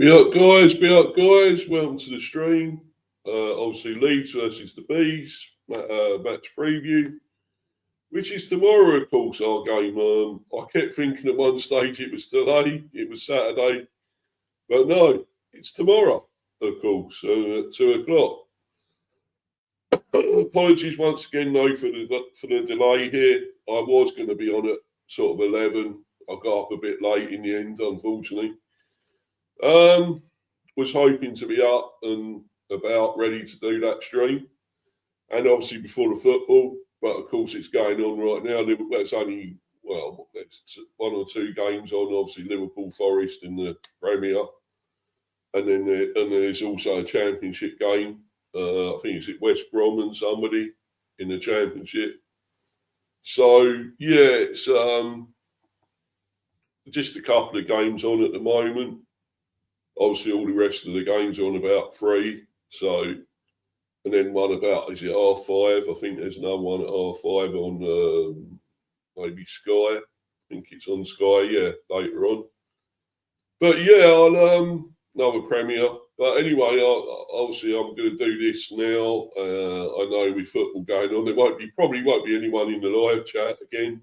Be up, guys. Be up, guys. Welcome to the stream. Obviously, Leeds versus the Bees match preview, which is tomorrow, of course, our game. I kept thinking at one stage it was today, it was Saturday, but no, it's tomorrow, of course, at 2 o'clock. Apologies once again, though, for the delay here. I was going to be on at sort of 11. I got up a bit late in the end, unfortunately. Was hoping to be up and about ready to do that stream, and obviously before the football, but of course it's going on right now. That's only, well, that's one or two games on, obviously Liverpool, Forest in the Premier, and then there's also a championship game. I think it's at West Brom and somebody in the championship. So yeah, it's just a couple of games on at the moment. Obviously, all the rest of the games are on about 3. So, and then one about, is it R5? I think there's another one at R5 on maybe Sky. I think it's on Sky, yeah, later on. But yeah, I'll another Premier. But anyway, obviously I'm going to do this now. I know with football going on, there probably won't be anyone in the live chat again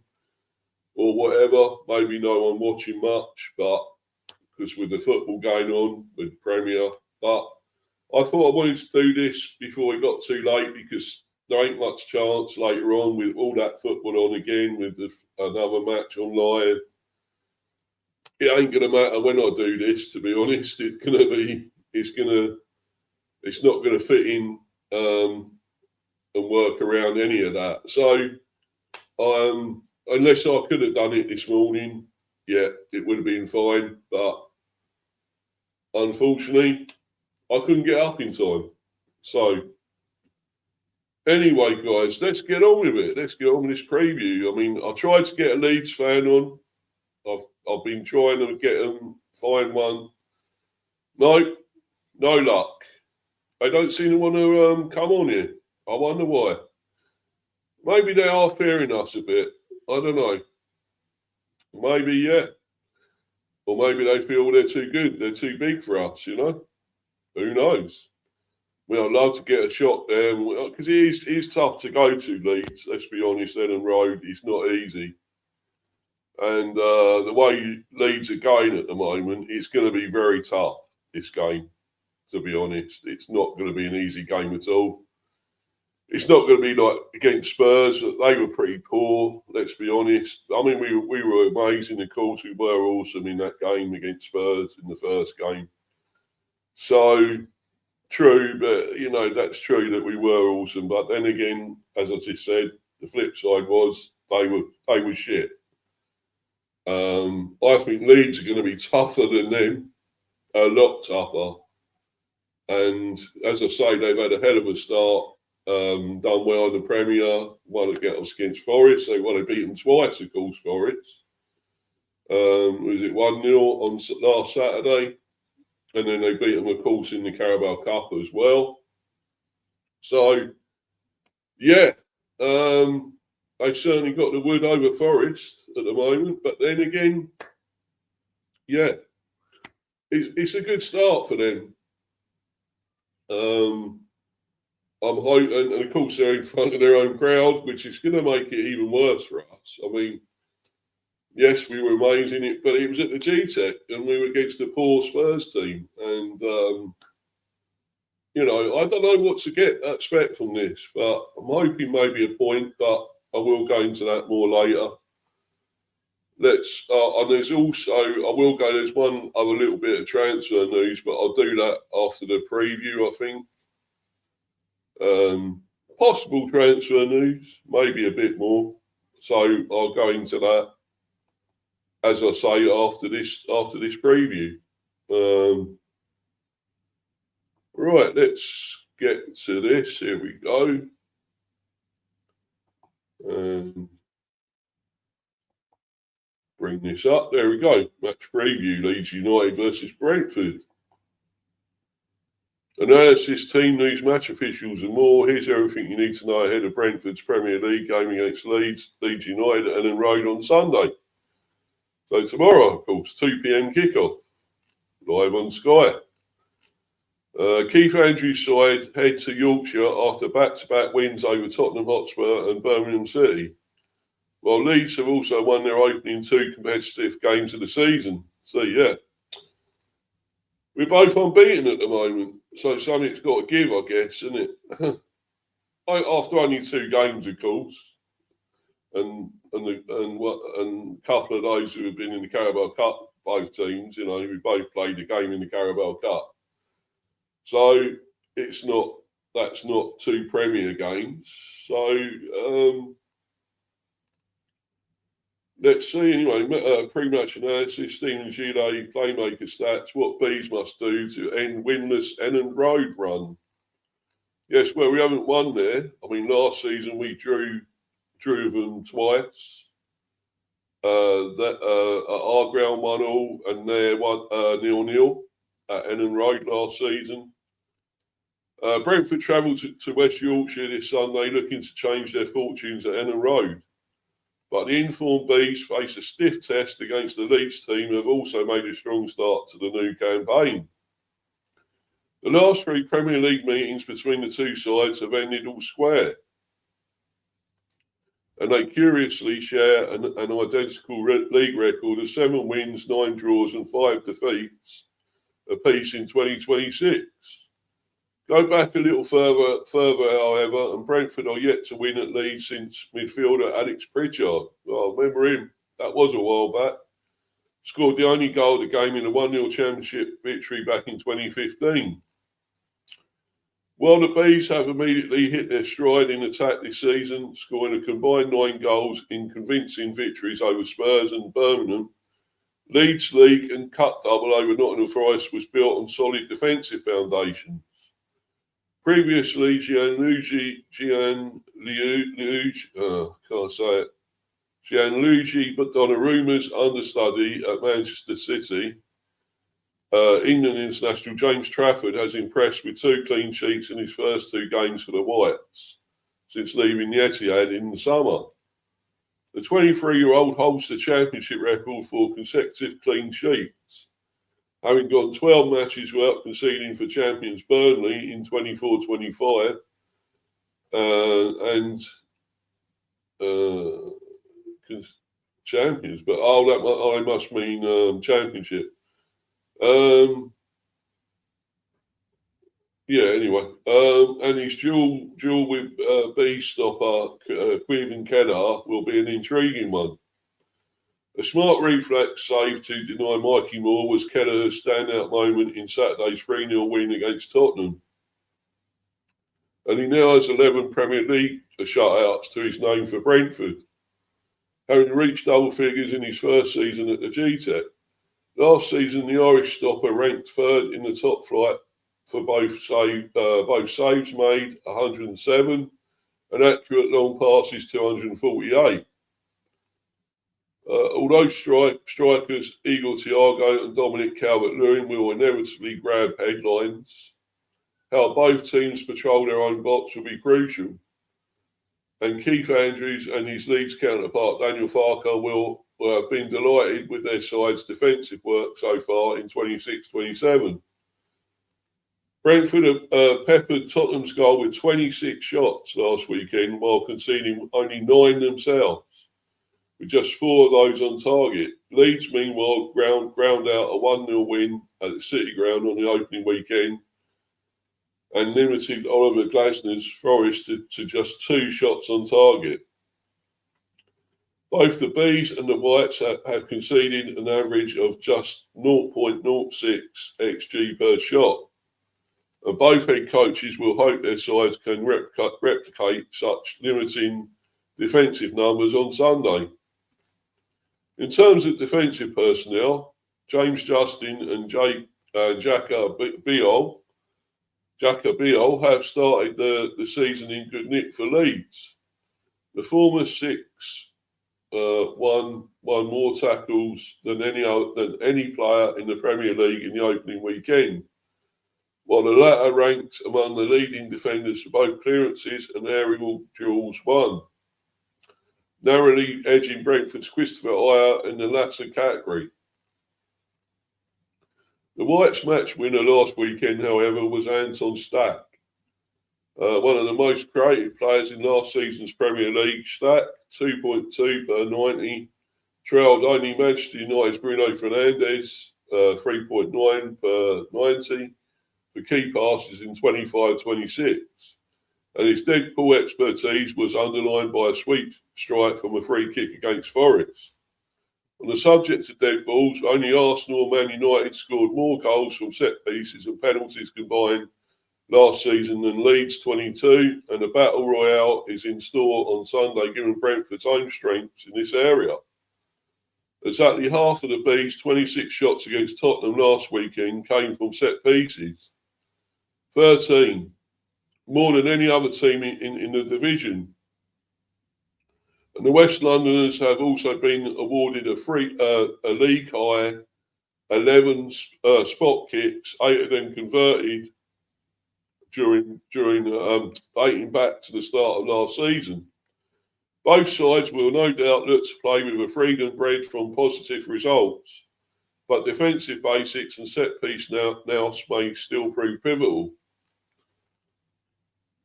or whatever. Maybe no one watching much, but because with the football going on with the Premier. But I thought I wanted to do this before it got too late, because there ain't much chance later on with all that football on again with another match on live. It ain't going to matter when I do this, to be honest. It's not going to fit in and work around any of that. So unless I could have done it this morning, yeah, it would have been fine. But unfortunately, I couldn't get up in time. So anyway, guys, let's get on with it. Let's get on with this preview. I mean, I tried to get a Leeds fan on. I've been trying to get them, find one. No luck. They don't seem to want to come on here. I wonder why. Maybe they are fearing us a bit. I don't know. Maybe, yeah. Or maybe they feel they're too good. They're too big for us, you know? Who knows? I mean, I'd love to get a shot there, because it is tough to go to, Leeds. Let's be honest, Ellen Road, it's not easy. And the way Leeds are going at the moment, it's going to be very tough, this game, to be honest. It's not going to be an easy game at all. It's not going to be like against Spurs. They were pretty poor, let's be honest. I mean, we were amazing, of course. We were awesome in that game against Spurs in the first game. So, true, but, you know, that's true that we were awesome. But then again, as I just said, the flip side was they were shit. I think Leeds are going to be tougher than them, a lot tougher. And as I say, they've had a hell of a start. Done well in the Premier, won against Forest. They want to beat them twice, of course, Forest. Was it 1-0 on last Saturday? And then they beat them, of course, in the Carabao Cup as well. So, yeah, they've certainly got the wood over Forest at the moment. But then again, yeah, it's a good start for them. I'm hoping, and of course they're in front of their own crowd, which is going to make it even worse for us. I mean, yes, we were amazing, but it was at the GTEC, and we were against a poor Spurs team. And, you know, I don't know what to expect from this, but I'm hoping maybe a point, but I will go into that more later. And there's also, there's one other little bit of transfer news, but I'll do that after the preview, I think. Possible transfer news, maybe a bit more. So I'll go into that, as I say, after this preview. Right, let's get to this. Here we go. Bring this up. There we go. Match preview: Leeds United versus Brentford. Analysis, team news, match officials and more. Here's everything you need to know ahead of Brentford's Premier League game against Leeds United at Ellen Road on Sunday. So tomorrow, of course, 2 p.m. kickoff. live on Sky. Keith Andrews' side head to Yorkshire after back-to-back wins over Tottenham Hotspur and Birmingham City, while Leeds have also won their opening 2 competitive games of the season. So, yeah. We're both unbeaten at the moment, so something's got to give, I guess, isn't it? After only 2 games, of course, and a couple of those who have been in the Carabao Cup, both teams, you know, we both played a game in the Carabao Cup. So that's not 2 Premier games. So let's see anyway. Pre-match analysis, Stephen Gillet, playmaker stats, what Bees must do to end winless Ennan Road run. Yes, well, we haven't won there. I mean, last season we drew them twice. At our ground 1-1 and there 0-0 at Ennan Road last season. Brentford travelled to West Yorkshire this Sunday looking to change their fortunes at Ennan Road. But the informed Bees face a stiff test against the Leeds team who have also made a strong start to the new campaign. The last 3 Premier League meetings between the 2 sides have ended all square. And they curiously share an identical league record of 7 wins, 9 draws and 5 defeats apiece in 2026. Go back a little further, however, and Brentford are yet to win at Leeds since midfielder Alex Pritchard. Well, remember him? That was a while back. Scored the only goal of the game in a 1-0 championship victory back in 2015. While the Bees have immediately hit their stride in attack this season, scoring a combined 9 goals in convincing victories over Spurs and Birmingham, Leeds League and Cup double over Nottingham Forest was built on solid defensive foundations. Previously, Gianluigi Donnarumma's understudy at Manchester City, England international James Trafford has impressed with 2 clean sheets in his first 2 games for the Whites since leaving the Etihad in the summer. The 23-year-old holds the championship record for consecutive clean sheets, having gone 12 matches without conceding for champions Burnley in 24-25 and champions, but I must mean championship. Anyway, and his duel with B stopper Queven Kedar will be an intriguing one. A smart reflex save to deny Mikey Moore was Kelleher's standout moment in Saturday's 3-0 win against Tottenham. And he now has 11 Premier League shutouts to his name for Brentford, having reached double figures in his first season at the GTEC. Last season, the Irish stopper ranked 3rd in the top flight for both saves made, 107, and accurate long passes, 248. Although strikers Igor Thiago and Dominic Calvert-Lewin will inevitably grab headlines, how both teams patrol their own box will be crucial. And Keith Andrews and his Leeds counterpart Daniel Farker will have been delighted with their side's defensive work so far in 26-27. Brentford peppered Tottenham's goal with 26 shots last weekend while conceding only 9 themselves, with just 4 of those on target. Leeds, meanwhile, ground out a 1-0 win at the City Ground on the opening weekend and limited Oliver Glasner's Forest to just 2 shots on target. Both the Bees and the Whites have conceded an average of just 0.06 XG per shot. And both head coaches will hope their sides can replicate such limiting defensive numbers on Sunday. In terms of defensive personnel, James Justin and Jaka Biol have started the season in good nick for Leeds. The former 6 won more tackles than any player in the Premier League in the opening weekend, while the latter ranked among the leading defenders for both clearances and aerial duels won, narrowly edging Brentford's Christopher Ayer in the latter category. The Whites match winner last weekend, however, was Anton Stack. One of the most creative players in last season's Premier League. Stack, 2.2 per 90, trailed only Manchester United's Bruno Fernandes, 3.9 per 90, for key passes in 25-26. And his dead ball expertise was underlined by a sweep strike from a free kick against Forest. On the subject of dead balls, only Arsenal and Man United scored more goals from set pieces and penalties combined last season than Leeds, 22, and a battle royale is in store on Sunday, given Brentford's own strengths in this area. Exactly half of the Bees' 26 shots against Tottenham last weekend came from set pieces. 13, more than any other team in the division. And the West Londoners have also been awarded a league high 11 spot kicks, 8 of them converted during dating back to the start of last season. Both sides will no doubt look to play with a freedom bred from positive results, but defensive basics and set piece now may still prove pivotal.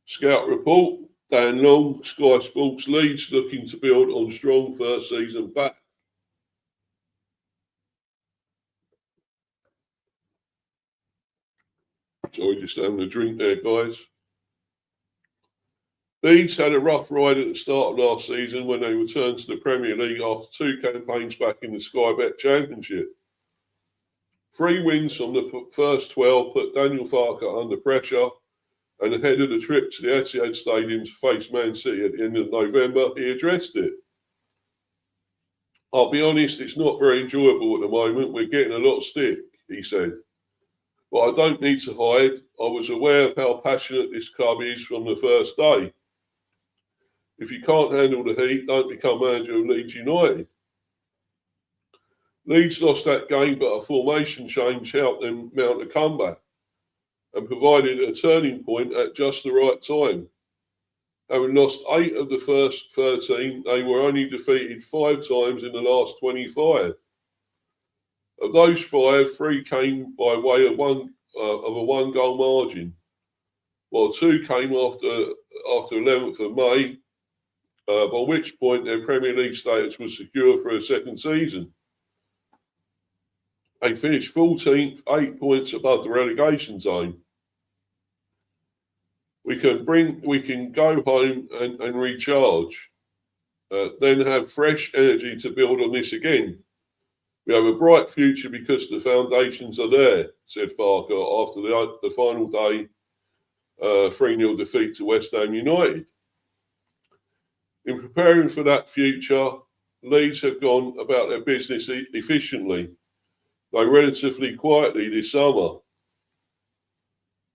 Scout report: Dan Long, Sky Sports. Leeds looking to build on strong first season back. Sorry, just having a drink there, guys. Leeds had a rough ride at the start of last season when they returned to the Premier League after 2 campaigns back in the Sky Bet Championship. 3 wins from the first 12 put Daniel Farke under pressure, and ahead of the trip to the Etihad Stadium to face Man City at the end of November, he addressed it. I'll be honest, it's not very enjoyable at the moment. We're getting a lot of stick, he said. But I don't need to hide. I was aware of how passionate this club is from the first day. If you can't handle the heat, don't become manager of Leeds United. Leeds lost that game, but a formation change helped them mount a comeback and provided a turning point at just the right time. Having lost 8 of the first 13, they were only defeated 5 times in the last 25. Of those 5, 3 came by way of a 1-goal margin, while 2 came after 11th of May, by which point their Premier League status was secure for a second season. They finished 14th, 8 points above the relegation zone. We can go home and recharge, then have fresh energy to build on this again. We have a bright future because the foundations are there, said Farke after the final day 3-0 defeat to West Ham United. In preparing for that future, Leeds have gone about their business efficiently, though relatively quietly this summer.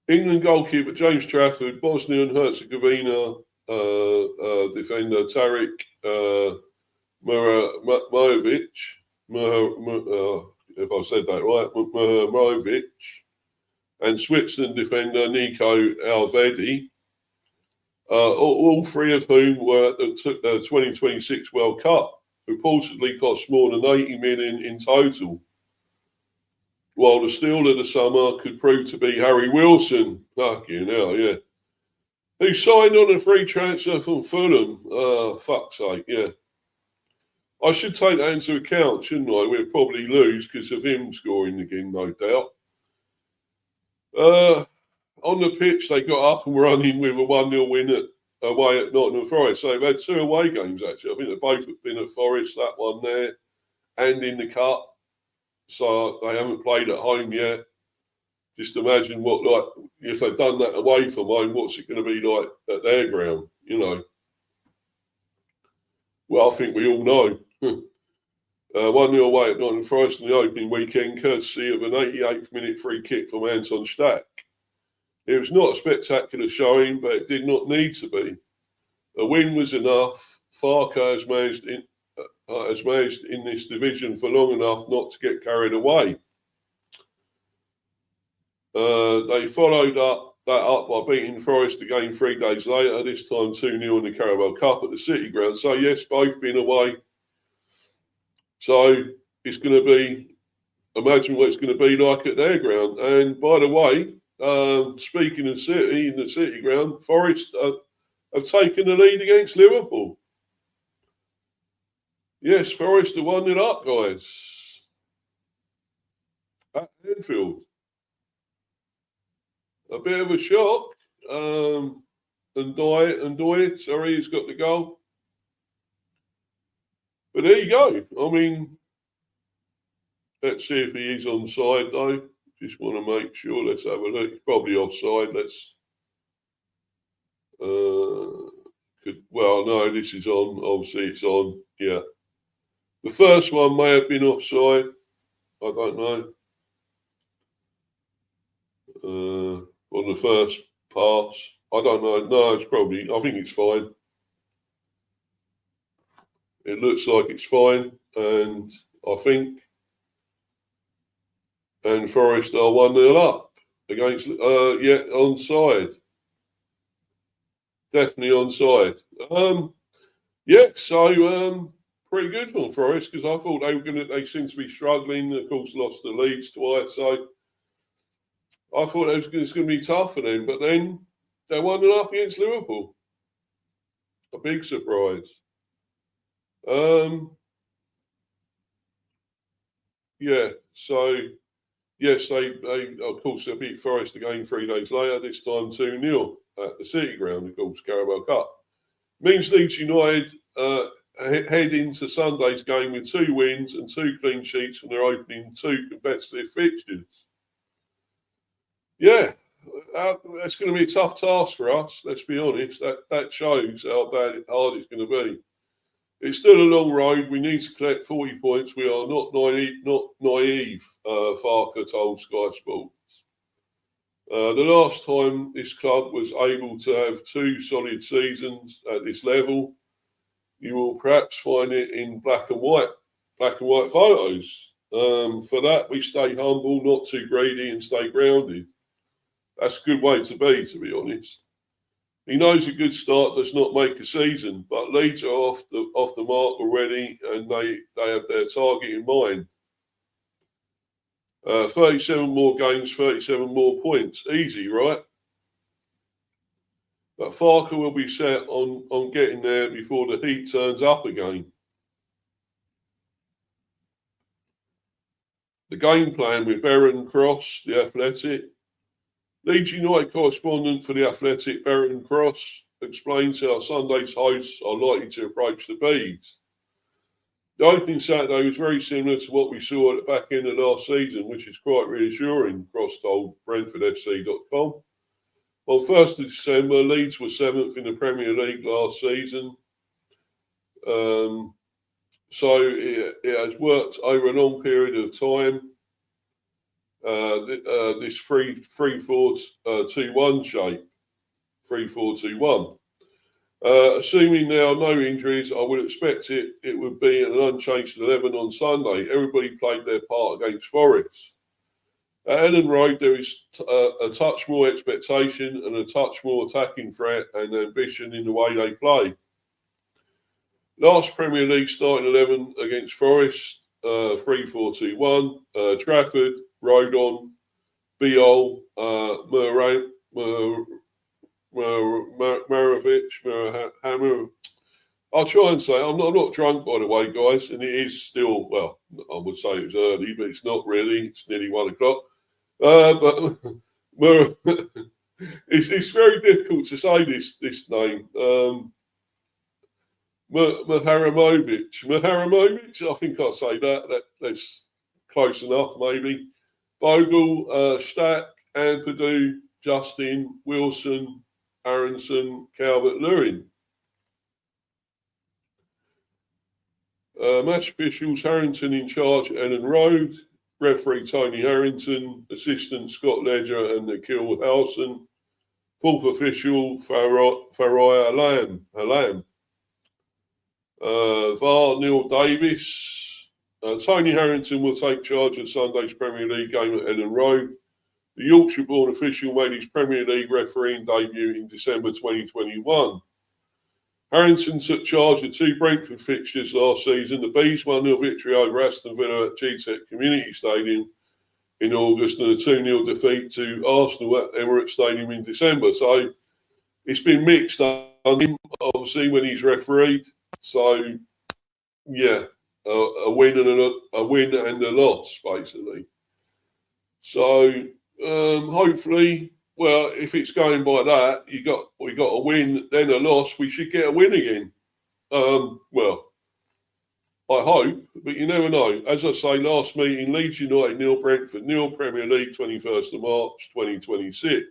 England goalkeeper James Trafford, Bosnia and Herzegovina defender Tarik Mihajlovic, if I said that right, Mihajlovic, and Switzerland defender Nico Alvedi, all 3 of whom were at the 2026 World Cup, reportedly cost more than 80 million in total. While the steal of the summer could prove to be Harry Wilson, fucking hell, yeah, who signed on a free transfer from Fulham. Fuck's sake, yeah. I should take that into account, shouldn't I? We'll probably lose because of him scoring again, no doubt. On the pitch, they got up and running with a 1-0 win away at Nottingham Forest. So they've had 2 away games, actually. I think they both have been at Forest, that one there, and in the Cup. So they haven't played at home yet. Just imagine what, like, if they've done that away from home, what's it going to be like at their ground, you know? Well, I think we all know. 1-0 away at Nottingham Forest in the opening weekend, courtesy of an 88th minute free kick from Anton Stack. It was not a spectacular showing, but it did not need to be. A win was enough. Farke has managed in this division for long enough not to get carried away. They followed that up by beating Forest again 3 days later, this time 2-0 in the Carabao Cup at the City Ground. So yes, both been away. So it's going to be imagine what it's going to be like at their ground. And by the way, speaking of City, in the City ground, Forest have taken the lead against Liverpool. Yes, Forest are 1-0 up, guys. At Anfield. A bit of a shock. And Doy, sorry, he's got the goal. But there you go. I mean, let's see if he is onside, though. Just want to make sure. Let's have a look. He's probably offside. Let's. Well, no, this is on. Obviously, it's on. Yeah. The first one may have been offside. I don't know. On the first pass. I don't know. No, it's probably. I think it's fine. It looks like it's fine. And I think. And Forest are 1-0 up against. Yeah, onside. Definitely onside. Yeah, so pretty good for Forest because I thought they seem to be struggling. Of course, lost the Leeds twice, so I thought it's going to be tough for them. But then they 1-0 up against Liverpool. A big surprise. Yeah, so yes, they of course they beat Forest again 3 days later. This time 2-0 at the City ground, of course, Carabao Cup. Means Leeds United head into Sunday's game with 2 wins and 2 clean sheets from their opening 2 competitive fixtures. Yeah, that's going to be a tough task for us, let's be honest. That shows how hard it's going to be. It's still a long road. We need to collect 40 points. We are not naive, Farker told Sky Sports. The last time this club was able to have 2 solid seasons at this level, you will perhaps find it in black and white photos. For that, we stay humble, not too greedy, and stay grounded. That's a good way to be honest. He knows a good start does not make a season, but Leeds are off the mark already, and they have their target in mind. 37 more games, 37 more points. Easy, right? But Farker will be set on getting there before the heat turns up again. The game plan with Baron Cross, The Athletic. Leeds United correspondent for The Athletic, Baron Cross, explains how Sunday's hosts are likely to approach the Bees. The opening Saturday was very similar to what we saw at the back end of last season, which is quite reassuring, Cross told BrentfordFC.com. On 1st of December, Leeds were 7th in the Premier League last season. So it has worked over a long period of time. This 3-4-2-1 shape, 3-4-2-1. Assuming there are no injuries, I would expect it would be an unchanged 11 on Sunday. Everybody played their part against Forest. At Ellen Road, there is a touch more expectation and a touch more attacking threat and ambition in the way they play. Last Premier League starting 11 against Forest, 3-4-2-1, Trafford, Rodon, Biol, Marovic, Hammer. I'll try and say, I'm not drunk, by the way, guys, and it is still, well, I would say it was early, but it's not really. It's nearly 1 o'clock. But it's very difficult to say this name. Maharamovic, I think I'll say that's close enough, maybe. Bogle, Stack, Ampadu, Justin, Wilson, Aronson, Calvert-Lewin. Match officials, Harrington in charge, Ellen Road. Referee Tony Harrington, assistant Scott Ledger and Nikhil Howson. Fourth official, Farai Alam. VAR, Neil Davis. Tony Harrington will take charge of Sunday's Premier League game at Ellen Road. The Yorkshire-born official made his Premier League refereeing debut in December 2021. Harrington took charge of 2 Brentford fixtures last season. The Bees won their victory over Aston Villa at GTEC Community Stadium in August and a 2-0 defeat to Arsenal at Emirates Stadium in December. So it's been mixed on him, obviously, when he's refereed. So, yeah, a win and a loss, basically. So hopefully, well, if it's going by that, we got a win, then a loss. We should get a win again. Well, I hope, but you never know. As I say, last meeting, Leeds United 0, Brentford 0, Premier League, 21st of March, 2026.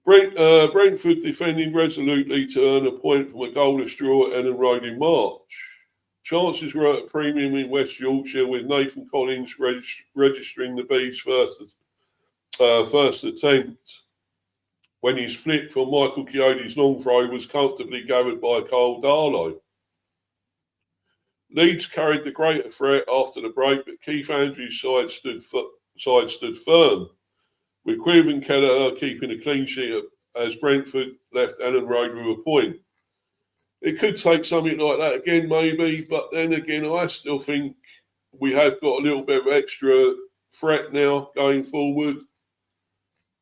Brentford defending resolutely to earn a point from a goalless draw at Ellen Road in March. Chances were at a premium in West Yorkshire, with Nathan Collins registering the Bees' first attempt when his flick from Michael Chiodi's long throw was comfortably gathered by Carl Darlow. Leeds carried the greater threat after the break, but Keith Andrews' side stood firm, with Quiv and Kelleher keeping a clean sheet as Brentford left Ellen Road with a point. It could take something like that again, maybe, but then again, I still think we have got a little bit of extra threat now going forward,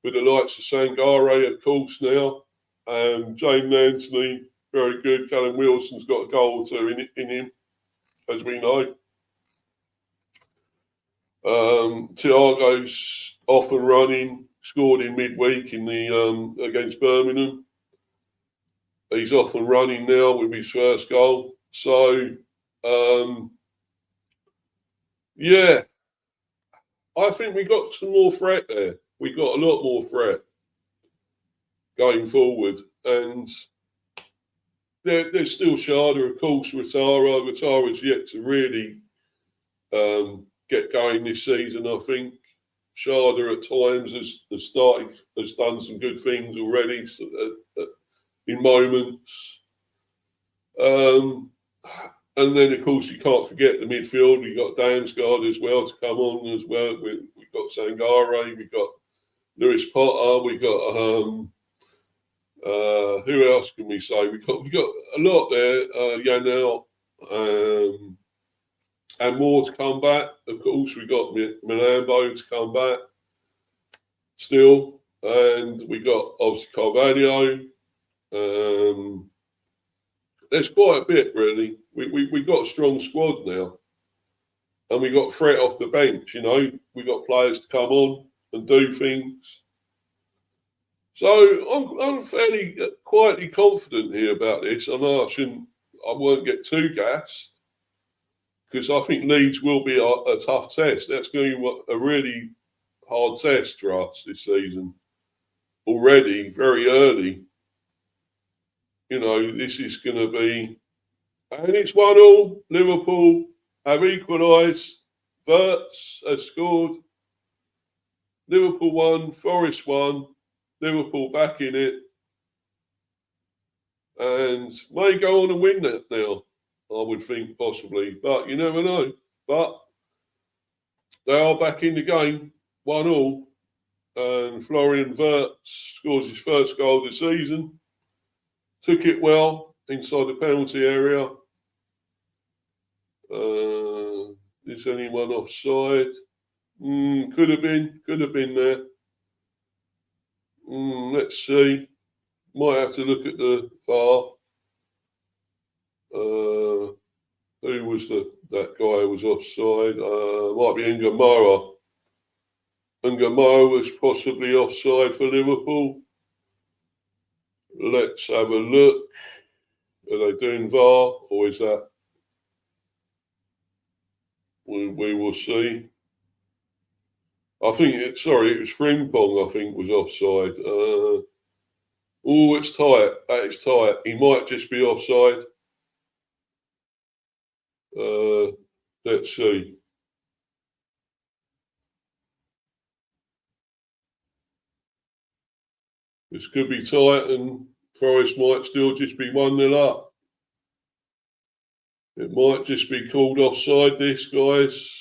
with the likes of Sangare, of course, now. James Anthony, very good. Callum Wilson's got a goal or two in him, as we know. Thiago's off and running, scored in midweek in the against Birmingham. He's off and running now with his first goal. So, yeah, I think we got some more threat there. We got a lot more threat going forward. And there's still Sharda, of course, Ratara. Ratara's yet to really get going this season, I think. Sharda at times has done some good things already in moments. And then, of course, you can't forget the midfield. We've got Damsgaard as well to come on as well. We've got Sangare, we've got Lewis Potter, we've got who else can we say? We've got a lot there. Yanel, and more to come back. Of course, we've got Milambo to come back still, and we got obviously Carvalho. There's quite a bit, really. We got a strong squad now, and we got threat off the bench. You know, we got players to come on and do things. So I'm fairly quietly confident here about this. I know I won't get too gassed, because I think Leeds will be a tough test. That's going to be a really hard test for us this season. Already, very early. You know, this is going to be... And it's 1-1. Liverpool have equalised. Wirtz has scored. Liverpool won. Forest won. Liverpool back in it. And may go on and win that now, I would think, possibly. But you never know. But they are back in the game, 1-1. And Florian Wirtz scores his first goal of the season. Took it well inside the penalty area. Is anyone offside? Could have been there. Let's see. Might have to look at the VAR. Who was that guy who was offside? Might be Ngamara. Ngamara was possibly offside for Liverpool. Let's have a look. Are they doing VAR, or is that? We will see. I think it was Frimpong, I think, was offside. It's tight. It's tight. He might just be offside. Let's see. This could be tight, and Forest might still just be 1-0 up. It might just be called offside, this, guys.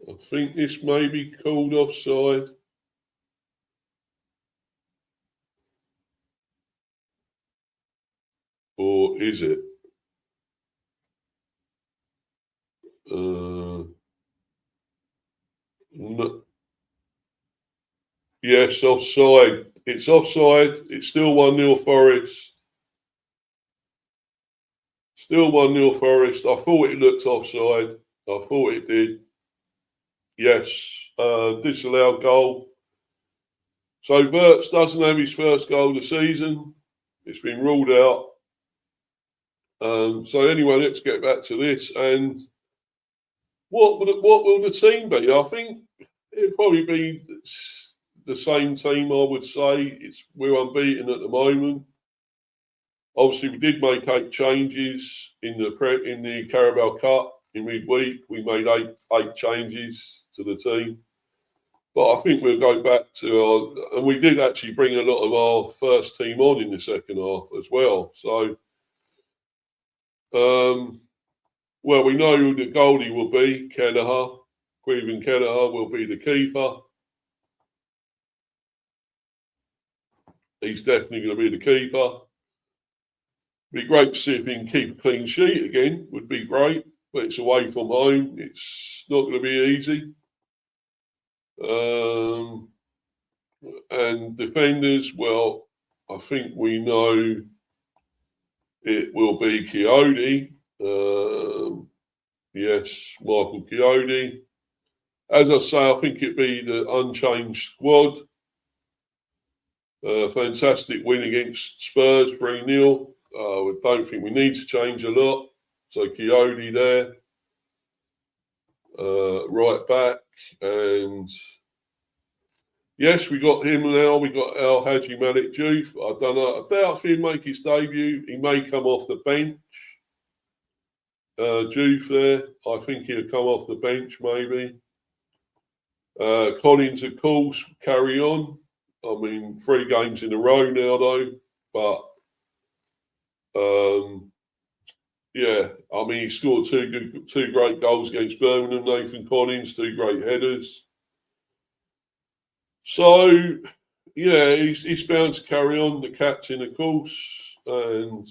I think this may be called offside. Or is it? No, yes, offside. It's offside. It's still 1-0 Forest. Still 1-0 Forest. I thought it looked offside. I thought it did. Yes. Disallowed goal. So Wirtz doesn't have his first goal of the season. It's been ruled out. So anyway, let's get back to this. And what will the team be? I think it'll probably be the same team. I would say we're unbeaten at the moment. Obviously, we did make 8 changes in the Carabao Cup in midweek. We made eight changes to the team. But I think we'll go back to and we did actually bring a lot of our first team on in the second half as well. So, well, we know who the goalie will be, Kelleher. Queven Kelleher will be the keeper. He's definitely going to be the keeper. Be great to see if he can keep a clean sheet again. Would be great, but it's away from home. It's not going to be easy. And defenders, well, I think we know it will be Coyote. Yes, Michael Coyote. As I say, I think it'd be the unchanged squad. Fantastic win against Spurs, 3-0. We don't think we need to change a lot. So Coyote there, right back, and yes, we got him now. We got Al Haji Malik Diouf. I don't know. I doubt if he'll make his debut. He may come off the bench. Diouf there. I think he'll come off the bench maybe. Collins, of course, carry on. I mean, 3 games in a row now though. But yeah, I mean, he scored 2 great goals against Birmingham. Nathan Collins, 2 great headers. So, yeah, he's bound to carry on, the captain, of course, and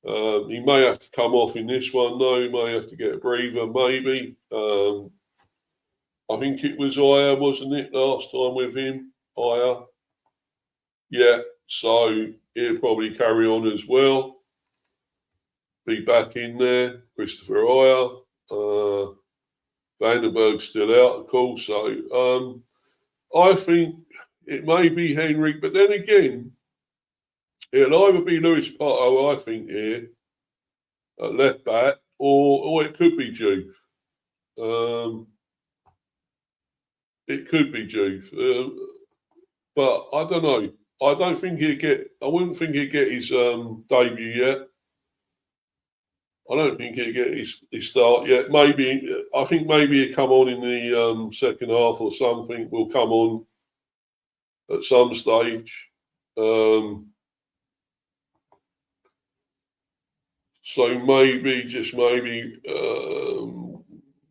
he may have to come off in this one, though. He may have to get a breather, maybe. I think it was Aya, wasn't it, last time with him? Aya. Yeah, so he'll probably carry on as well. Be back in there. Christopher Aya. Vandenberg's still out, of course, so I think it may be Henry, but then again, it'll either be Lewis Potter, I think, here at left back, or it could be Diouf. It could be Diouf, but I don't know. I don't think I wouldn't think he'd get his debut yet. I don't think he'll get his start yet. Maybe I think maybe he'll come on in the second half or something. Will come on at some stage. So maybe, just maybe,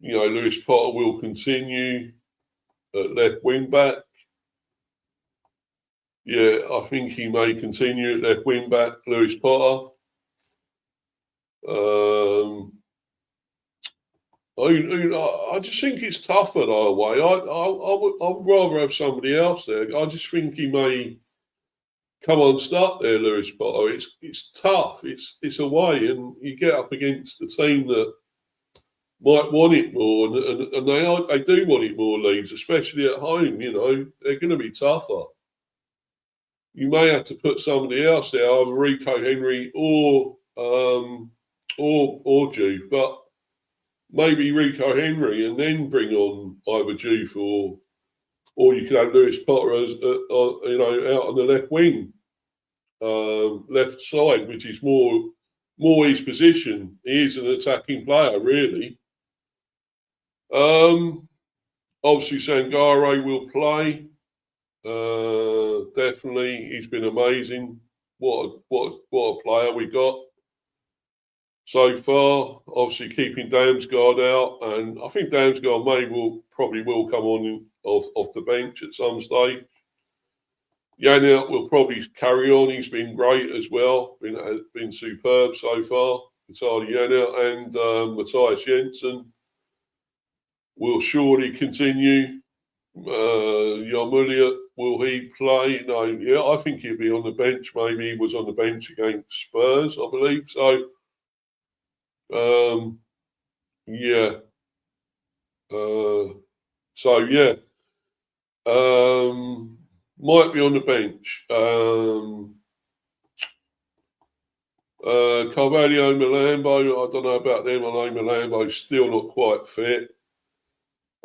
Lewis Potter will continue at left wing back. Yeah, I think he may continue at left wing back, Lewis Potter. I just think it's tougher that way. I'd rather have somebody else there. I just think he may come on start there, Lewis Potter. It's tough. It's away, and you get up against the team that might want it more, and they do want it more, Leeds, especially at home. You know, they're going to be tougher. You may have to put somebody else there, either Rico Henry or Diouf, but maybe Rico Henry, and then bring on either Diouf or you could have Lewis Potter as out on the left wing, left side, which is more his position. He is an attacking player, really. Obviously, Sangare will play. Definitely, he's been amazing. What a player we got so far. Obviously, keeping Damsgaard out, and I think Damsgaard probably will come on off the bench at some stage. Yannick will probably carry on. He's been great as well. Been superb so far. Vitaly Yannick and Matthias Jensen will surely continue. Yarmulia, will he play? No, yeah, I think he'll be on the bench. Maybe he was on the bench against Spurs, I believe. So, yeah. Yeah. Might be on the bench. Carvalho, Malambo, I don't know about them. I know Malambo's still not quite fit.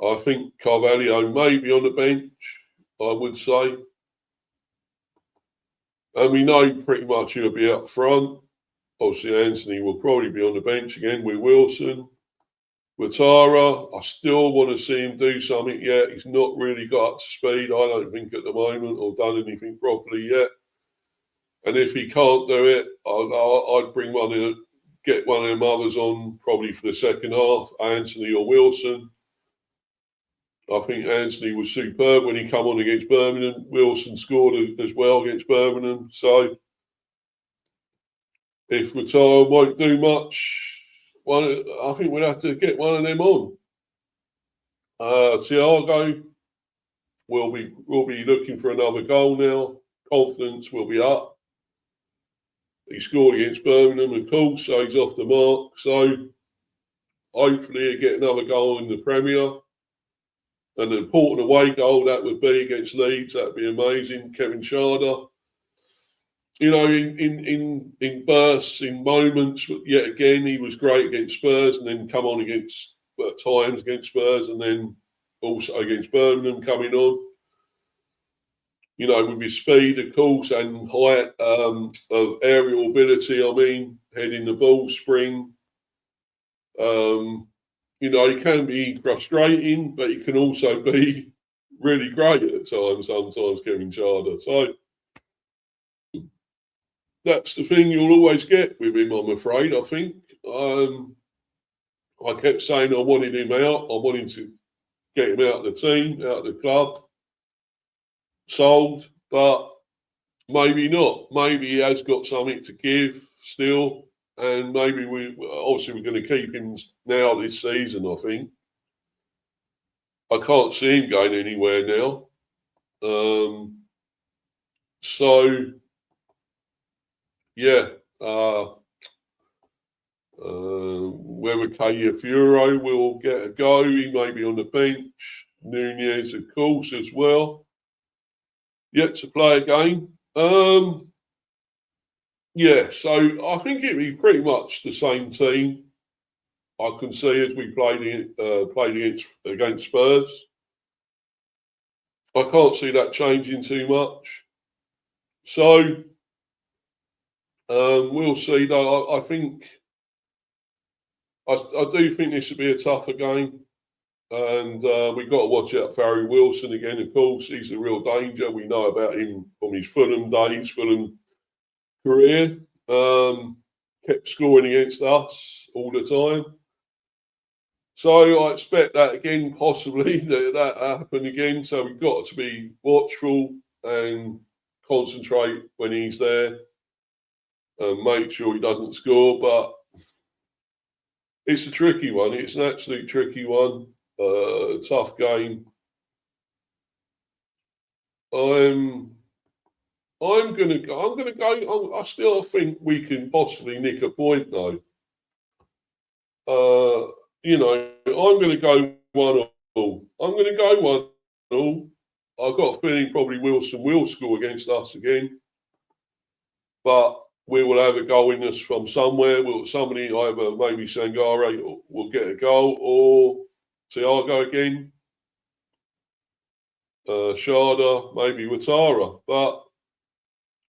I think Carvalho may be on the bench, I would say. And we know pretty much he'll be up front. Obviously, Anthony will probably be on the bench again with Wilson. Ouattara, I still want to see him do something yet. He's not really got up to speed, I don't think, at the moment, or done anything properly yet. And if he can't do it, I'd bring get one of them others on probably for the second half, Anthony or Wilson. I think Anthony was superb when he came on against Birmingham. Wilson scored as well against Birmingham. So if Ouattara won't do much, I think we'll have to get one of them on. Thiago will be looking for another goal now. Confidence will be up. He scored against Birmingham, of course, so he's off the mark. So hopefully he'll get another goal in the Premier. An important away goal that would be against Leeds. That'd be amazing. Kevin Sharder. You know, in bursts, in moments, yet again, he was great against Spurs and then come on against, at times against Spurs and then also against Birmingham coming on. You know, with his speed, of course, and height of aerial ability, I mean, heading the ball, spring. You know, he can be frustrating, but he can also be really great at times, sometimes, Kevin Sharder. So that's the thing you'll always get with him, I'm afraid, I think. I kept saying I wanted him out. I wanted to get him out of the team, out of the club. Sold, but maybe not. Maybe he has got something to give still. And maybe we're going to keep him now this season, I think. I can't see him going anywhere now. Yeah. Whether Furo will get a go, he may be on the bench. Nunez, of course, as well. Yet to play a game. Yeah, so I think it'd be pretty much the same team. I can see as we played against Spurs. I can't see that changing too much. So we'll see. Though I think I do think this will be a tougher game, and we've got to watch out for Harry Wilson again. Of course, he's a real danger. We know about him from his Fulham days, Fulham career. Kept scoring against us all the time. So I expect that again, possibly that happen again. So we've got to be watchful and concentrate when he's there and make sure he doesn't score. But it's a tricky one. It's an absolute tricky one. Tough game. I'm gonna go. I still think we can possibly nick a point though. You know, I'm going to go 1-1. I'm going to go 1-1. I've got a feeling probably Wilson will score against us again, but we will have a goal in us from somewhere. Somebody, either maybe Sangare will get a goal, or Thiago again, Sharda, maybe Ouattara. But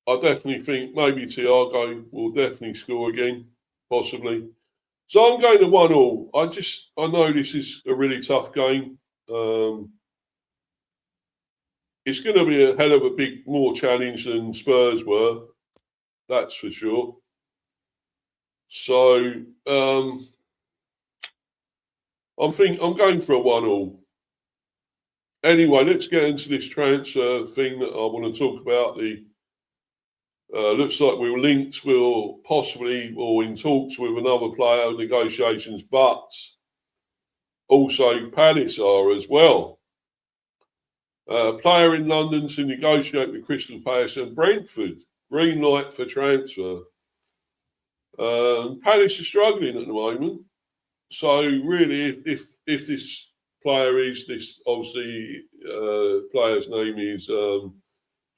I definitely think maybe Thiago will definitely score again, possibly. So I'm going to 1-1. I know this is a really tough game. It's going to be a hell of a more challenge than Spurs were. That's for sure. So I'm going for a 1-1. Anyway, let's get into this transfer thing that I want to talk about. Looks like we're linked, or in talks with another player, negotiations, but also Palace are as well. Player in London to negotiate with Crystal Palace and Brentford. Green light for transfer. Palace are struggling at the moment. So really, if this player is this, obviously, player's name is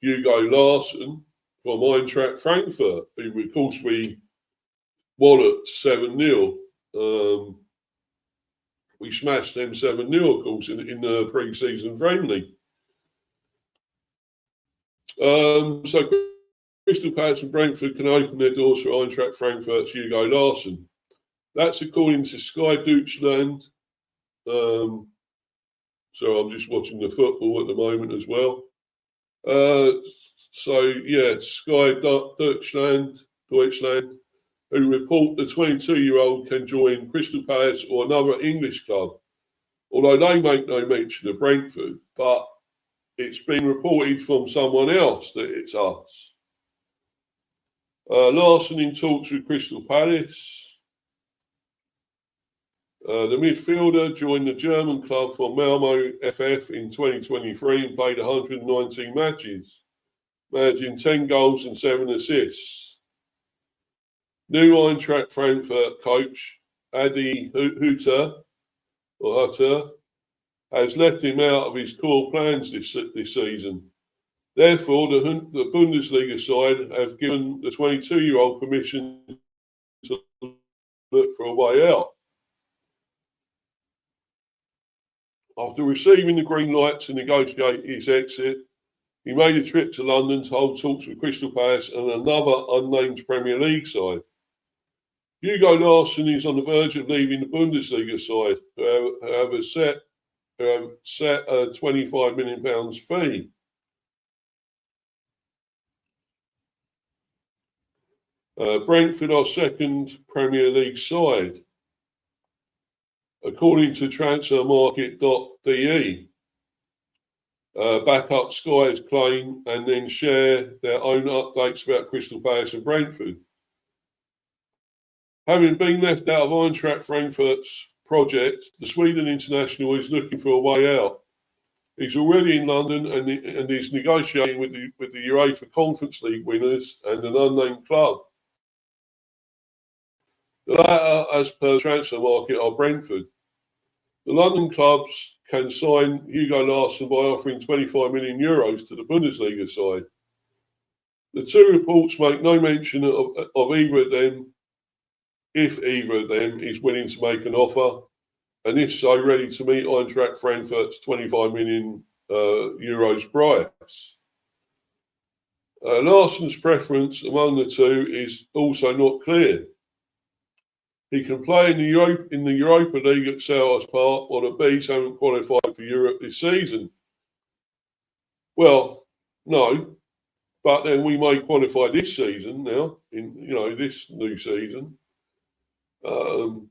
Hugo Larsson from Eintracht Frankfurt, who of course we walloped 7-0. We smashed them 7-0, of course, in the pre-season friendly. So Crystal Palace and Brentford can open their doors for Eintracht Frankfurt's Hugo Larsson. That's according to Sky Deutschland. So I'm just watching the football at the moment as well. Sky Deutschland, who report the 22-year-old can join Crystal Palace or another English club, although they make no mention of Brentford, but it's been reported from someone else that it's us. Larsson in talks with Crystal Palace. The midfielder joined the German club from Malmo FF in 2023 and played 119 matches, managing 10 goals and 7 assists. New Eintracht Frankfurt coach Adi Hutter has left him out of his core plans this season. Therefore, the Bundesliga side have given the 22-year-old permission to look for a way out. After receiving the green light to negotiate his exit, he made a trip to London to hold talks with Crystal Palace and another unnamed Premier League side. Hugo Larsson is on the verge of leaving the Bundesliga side, who have set a £25 million fee. Brentford are second Premier League side. According to transfermarket.de, back up Sky's claim and then share their own updates about Crystal Palace and Brentford. Having been left out of Eintracht Frankfurt's project, the Sweden international is looking for a way out. He's already in London and is negotiating with the UEFA Conference League winners and an unnamed club. The latter, as per transfer market, are Brentford. The London clubs can sign Hugo Larsson by offering €25 million to the Bundesliga side. The two reports make no mention of either of them, if either of them is willing to make an offer, and if so, ready to meet Eintracht Frankfurt's €25 million price. Larsson's preference among the two is also not clear. He can play in the Europa League at Selhurst Park, while the Bees haven't qualified for Europe this season. Well, no, but then we may qualify this season now, this new season, or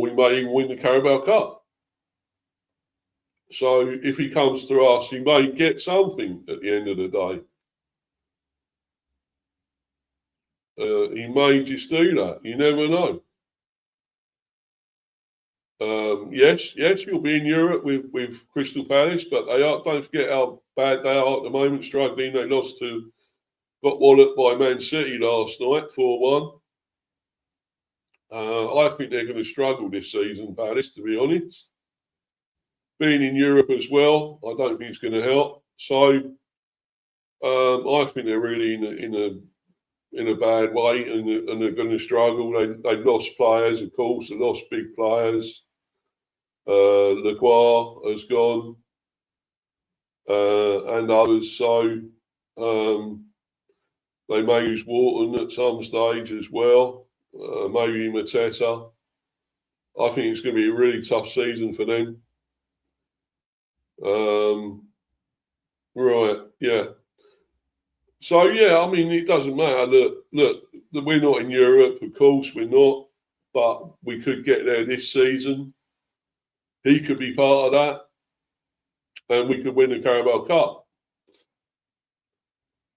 we may even win the Carabao Cup. So if he comes to us, he may get something at the end of the day. He may just do that. You never know. Yes, you'll be in Europe with Crystal Palace, but don't forget how bad they are at the moment, struggling. They got walloped by Man City last night, 4-1. I think they're going to struggle this season, Palace, to be honest. Being in Europe as well, I don't think it's going to help. So I think they're really in a bad way, and they're going to struggle. They've lost players, of course. They lost big players. Leguar has gone, and others. So they may use Wharton at some stage as well. Maybe Mateta. I think it's going to be a really tough season for them. Right, yeah. So yeah, I mean, it doesn't matter. Look, we're not in Europe, of course, we're not, but we could get there this season. He could be part of that. and we could win the Carabao Cup.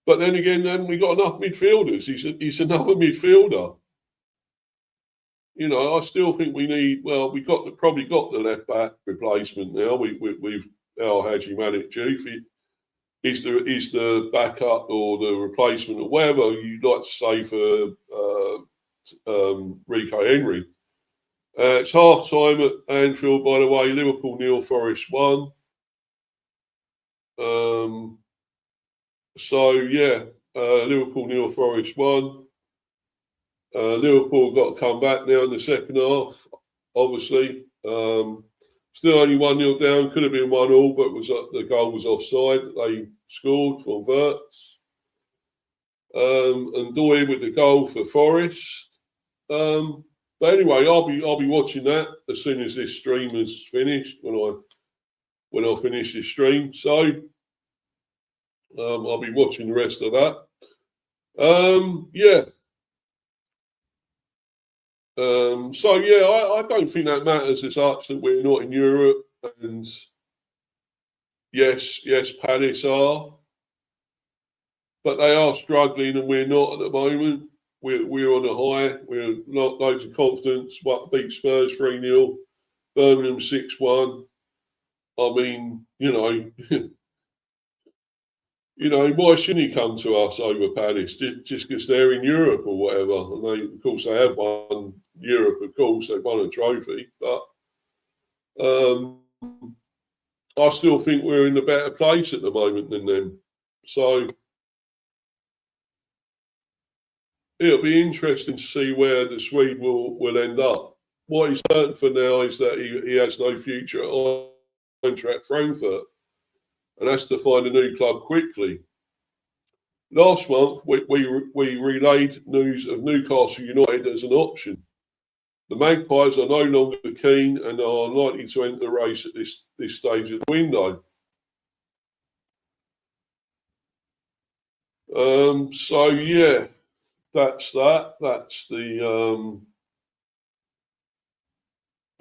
But then again, we got enough midfielders. He's another midfielder. You know, I still think we need. Well, probably got the left back replacement now. We've El Hadji Malik Diouf. He's the backup or the replacement or whatever you'd like to say for Rico Henry. It's half time at Anfield, by the way. Liverpool 0, Forest 1. So yeah, Liverpool 0, Forest 1. Liverpool got to come back now in the second half, obviously. Still only 1-0 down, could have been 1-1, but the goal was offside. They scored from Wirtz. And Doyle with the goal for Forest. But anyway, I'll be watching that as soon as this stream is finished, when I finish this stream. So I'll be watching the rest of that. Yeah. So yeah, I don't think that matters as such that we're not in Europe. And yes, Palace are, but they are struggling, and we're not at the moment. We're on a high. We're not loads of confidence. Beat Spurs 3-0, Birmingham 6-1. I mean, why shouldn't he come to us over Palace just because they're in Europe or whatever? And of course, they have won Europe. Of course, they've won a trophy, but I still think we're in a better place at the moment than them. So it'll be interesting to see where the Swede will end up. What is certain for now is that he has no future at Eintracht Frankfurt, and has to find a new club quickly. Last month, we relayed news of Newcastle United as an option. The Magpies are no longer keen and are unlikely to enter the race at this stage of the window. So yeah, that's that. That's the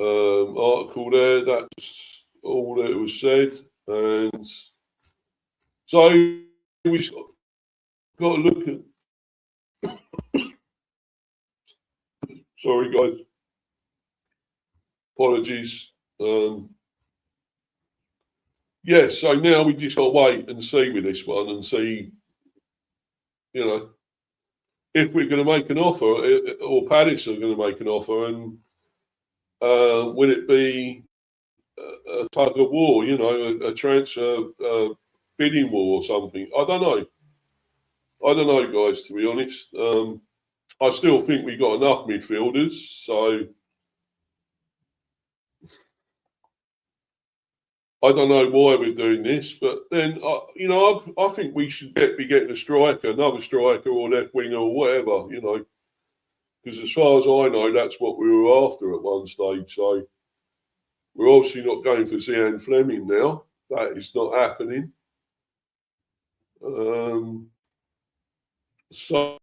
article there. That's all that was said, and so we got to look at. Sorry, guys. Apologies. Yeah, so now we just got to wait and see with this one and see, if we're going to make an offer or Palace are going to make an offer, and will it be a tug of war, a transfer bidding war or something? I don't know, guys, to be honest. I still think we got enough midfielders, so I don't know why we're doing this, but then I think we should be getting a striker, another striker or left winger or whatever, because as far as I know, that's what we were after at one stage. So we're obviously not going for Zian Fleming now. That is not happening. So.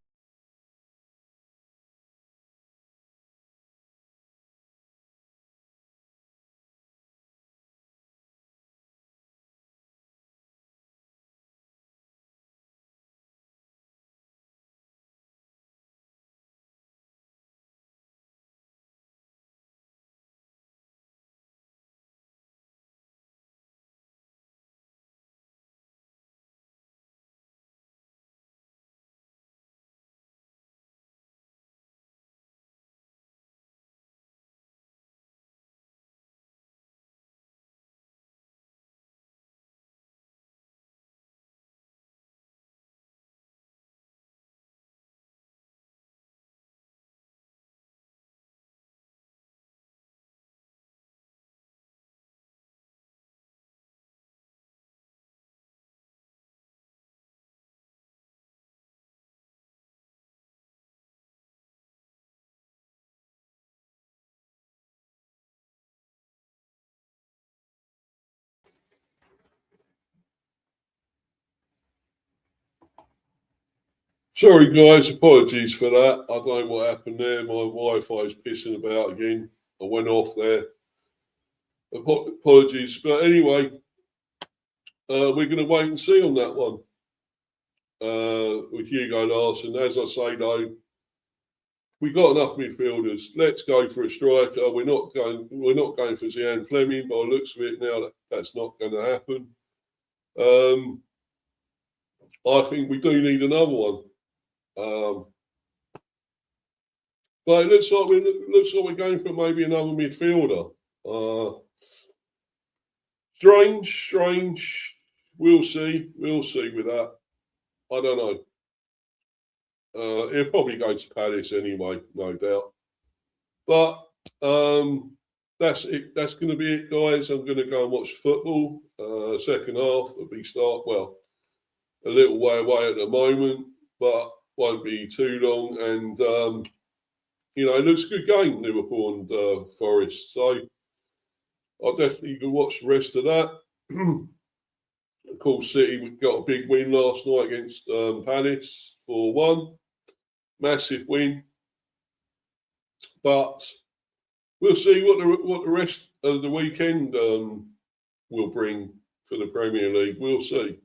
Sorry, guys. Apologies for that. I don't know what happened there. My Wi-Fi is pissing about again. I went off there. Apologies. But anyway, we're going to wait and see on that one with Hugo Larsson. As I say, though, we got enough midfielders. Let's go for a striker. We're not going for Zian Fleming. By the looks of it now, that's not going to happen. I think we do need another one. But it looks like we're going for maybe another midfielder. Strange. We'll see with that. I don't know. He'll probably go to Palace anyway, no doubt. But that's it. That's going to be it, guys. I'm going to go and watch football. Second half will be a little way away at the moment, but won't be too long. And it looks a good game, Liverpool and Forest. So I'll definitely go watch the rest of that. Of course, City got a big win last night against Palace 4-1. Massive win. But we'll see what the rest of the weekend will bring for the Premier League. We'll see.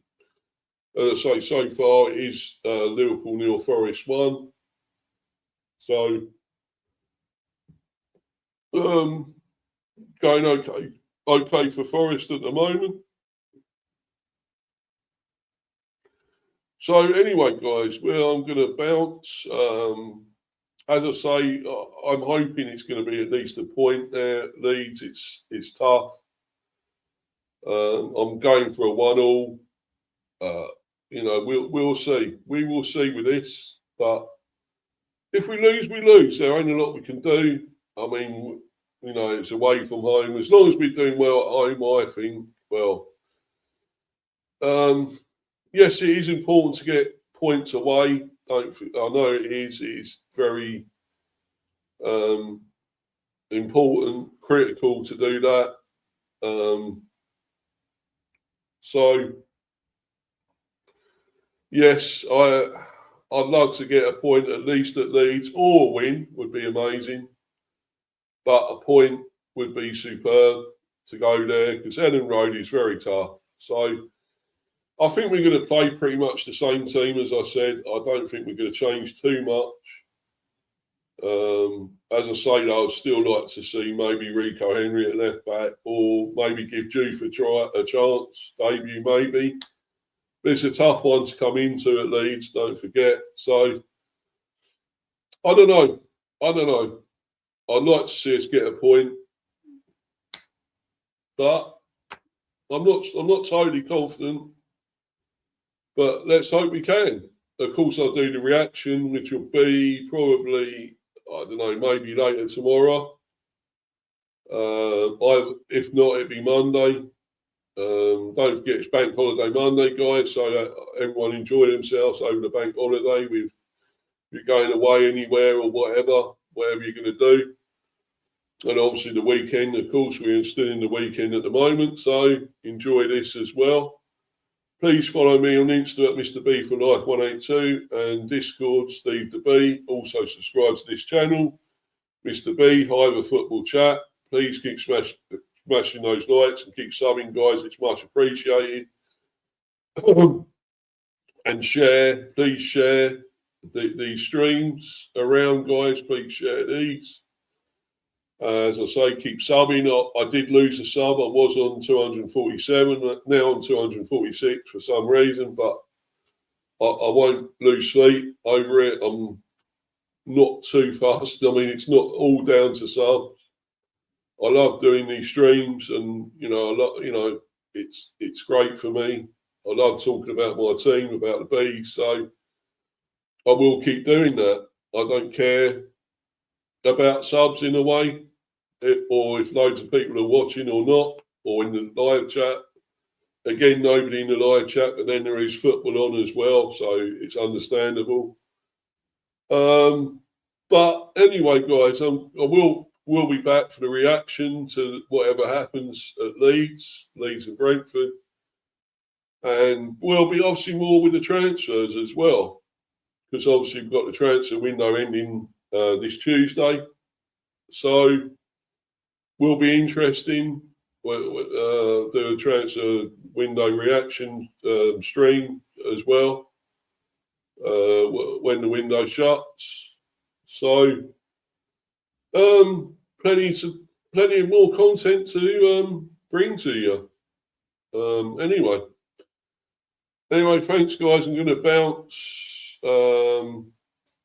As I say, so far it is Liverpool 0, Forest 1. So going okay for Forest at the moment. So anyway, guys, I'm going to bounce. As I say, I'm hoping it's going to be at least a point there. Leeds, it's tough. I'm going for a 1-1. We'll see. We will see with this. But if we lose, we lose. There ain't a lot we can do. I mean, it's away from home. As long as we're doing well at home, I think. Well, yes, it is important to get points away. I know it is. It's very important, critical to do that. So, yes, I'd love to get a point at least at Leeds, or a win would be amazing. But a point would be superb to go there, because Ellen Road is very tough. So I think we're going to play pretty much the same team, as I said. I don't think we're going to change too much. As I say, though, I'd still like to see maybe Rico Henry at left back, or maybe give Juve a chance, debut maybe. But it's a tough one to come into at Leeds, don't forget. So I don't know. I'd like to see us get a point, but I'm not totally confident. But let's hope we can. Of course, I'll do the reaction, which will be probably, I don't know, maybe later tomorrow. If not, it'll be Monday. Don't forget it's Bank Holiday Monday, guys. So everyone enjoy themselves over the Bank Holiday. If you're going away anywhere or whatever you're going to do. And obviously the weekend, of course, we're still in the weekend at the moment. So enjoy this as well. Please follow me on Insta at Mr. B for Life 182 and Discord, Steve the B. Also subscribe to this channel, Mr. B, Hive a Football Chat. Please keep smashing those likes and keep subbing, guys. It's much appreciated. And share. Please share these streams around, guys. Please share these. As I say, keep subbing. I did lose a sub. I was on 247, now on 246 for some reason, but I won't lose sleep over it. I'm not too fast. I mean, it's not all down to subs. I love doing these streams, and it's great for me. I love talking about my team, about the Bees, so I will keep doing that. I don't care about subs in a way, or if loads of people are watching or not, or in the live chat. Again, nobody in the live chat, but then there is football on as well, so it's understandable. But anyway, guys, I will be back for the reaction to whatever happens at Leeds and Brentford. And we'll be obviously more with the transfers as well, because obviously we've got the transfer window ending this Tuesday. So will be interesting. do a transfer window reaction stream as well when the window shuts. So plenty of more content to bring to you. Anyway, thanks guys. I'm going to bounce.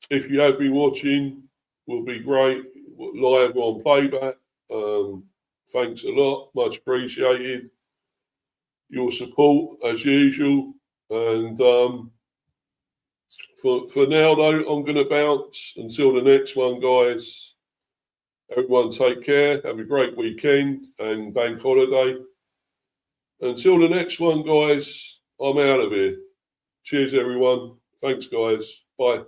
If you have been watching, will be great live or on playback. Thanks a lot, much appreciated. Your support as usual, and for now though, I'm going to bounce until the next one, guys. Everyone take care. Have a great weekend and bank holiday. Until the next one, guys, I'm out of here. Cheers, everyone. Thanks, guys. Bye.